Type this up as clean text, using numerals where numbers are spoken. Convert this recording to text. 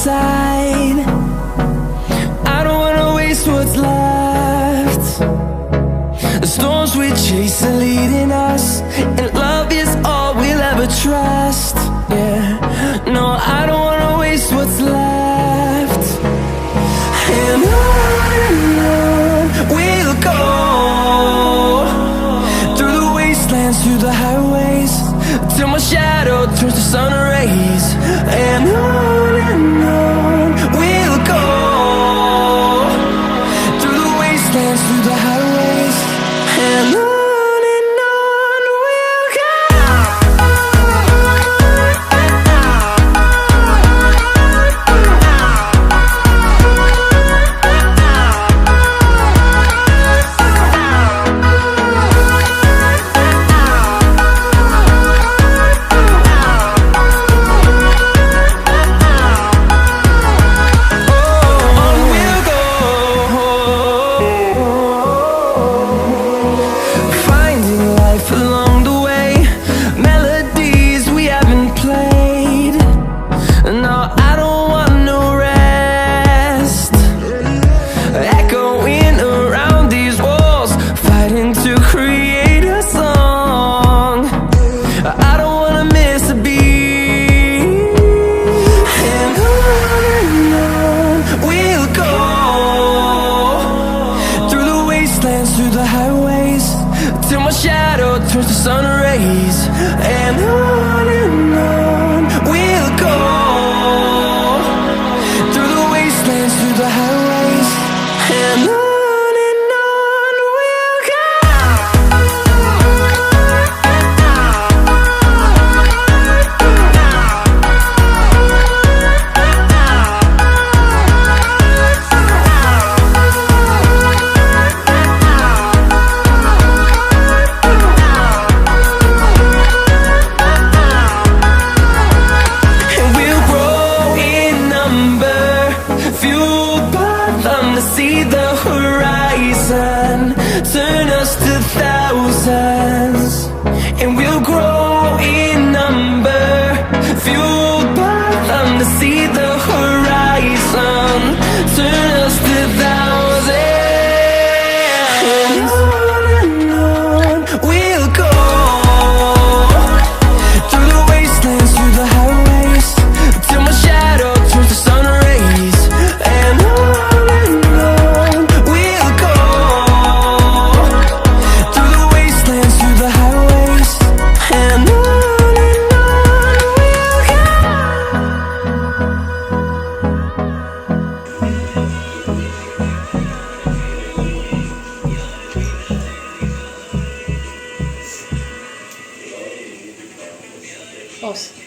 inside. I don't wanna waste what's left. The storms we chase are leading us, and love is all we'll ever trust. Yeah, no, I don't wanna waste what's left. And on we'll go, through the wastelands, through the highways, till my shadow turns to sun rays. And on we'll go, through the wastelands, through the highways, and on we'll go. Through the highways, till my shadow turns to sun rays. And on we'll go, through the wastelands, through the highways, and on we'll go. See the horizon, turn us to thousands, and we'll grow in number, fueled by them. To see the horizon, turn us to thousands, and on we'll go, through the wastelands, through the highways, till my shadow turns to sun rays. And Pause.